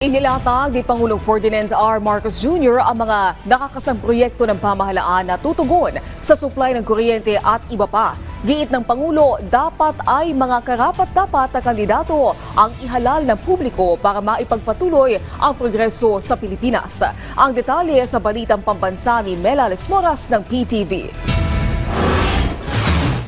Inilatag ni Pangulong Ferdinand R. Marcos Jr. ang mga nakakasang proyekto ng pamahalaan na tutugon sa supply ng kuryente at iba pa. Giit ng Pangulo, dapat ay mga karapat-dapat na kandidato ang ihalal ng publiko para maipagpatuloy ang progreso sa Pilipinas. Ang detalye sa balitang pambansa ni Mela Lesmoras ng PTV.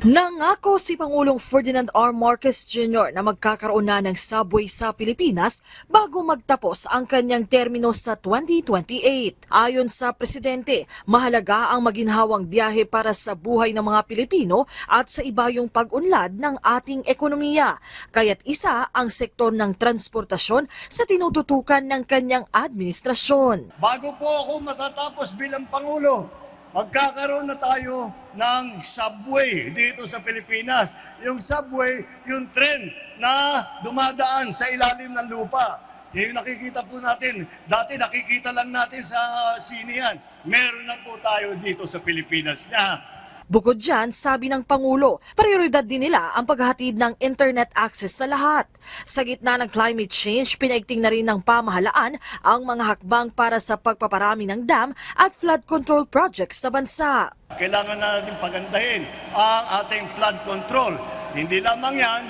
Nangako si Pangulong Ferdinand R. Marcos Jr. na magkakaroon na ng subway sa Pilipinas bago magtapos ang kanyang termino sa 2028. Ayon sa Presidente, mahalaga ang maginhawang biyahe para sa buhay ng mga Pilipino at sa ibayong pag-unlad ng ating ekonomiya. Kaya't isa ang sektor ng transportasyon sa tinututukan ng kanyang administrasyon. Bago po ako matatapos bilang Pangulo, magkakaroon na tayo ng subway dito sa Pilipinas. Yung subway, yung tren na dumadaan sa ilalim ng lupa. Yung nakikita po natin, dati nakikita lang natin sa sine yan. Meron na po tayo dito sa Pilipinas na. Bukod dyan, sabi ng Pangulo, prioridad din nila ang paghahatid ng internet access sa lahat. Sa gitna ng climate change, pinaigting na rin ng pamahalaan ang mga hakbang para sa pagpaparami ng dam at flood control projects sa bansa. Kailangan natin pagandahin ang ating flood control. Hindi lamang yan,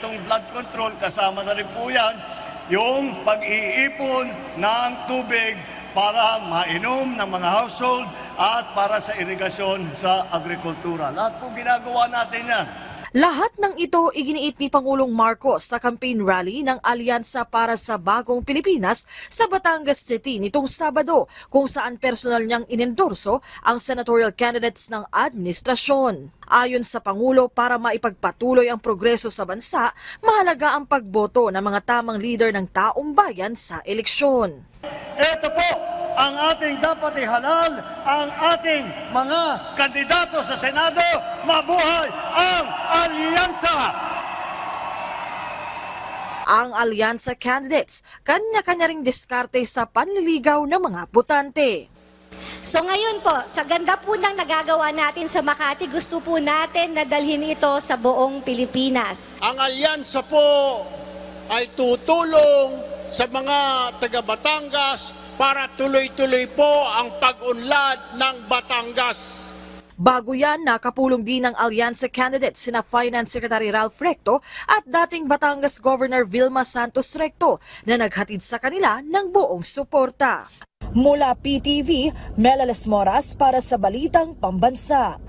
itong flood control, kasama na rin po yan, yung pag-iipon ng tubig para mainom ng mga household at para sa irigasyon sa agrikultura. Lahat po ginagawa natin yan. Lahat ng ito iginiit ni Pangulong Marcos sa campaign rally ng Alyansa para sa Bagong Pilipinas sa Batangas City nitong Sabado, kung saan personal niyang inendorso ang senatorial candidates ng administrasyon. Ayon sa Pangulo, para maipagpatuloy ang progreso sa bansa, mahalaga ang pagboto ng mga tamang leader ng taong bayan sa eleksyon. Ito po ang ating dapat ihalal, ang ating mga kandidato sa Senado. Mabuhay ang Alyansa! Ang Alyansa candidates, kanya-kanya ring diskarte sa panliligaw ng mga botante. So ngayon po, sa ganda po ng nagagawa natin sa Makati, gusto po natin na dalhin ito sa buong Pilipinas. Ang alyansa po ay tutulong sa mga taga Batangas para tuloy-tuloy po ang pag-unlad ng Batangas. Bago yan, nakapulong din ng Alyansa candidates sina Finance Secretary Ralph Recto at dating Batangas Governor Vilma Santos Recto na naghatid sa kanila ng buong suporta. Mula PTV, Mela Lesmoras para sa Balitang Pambansa.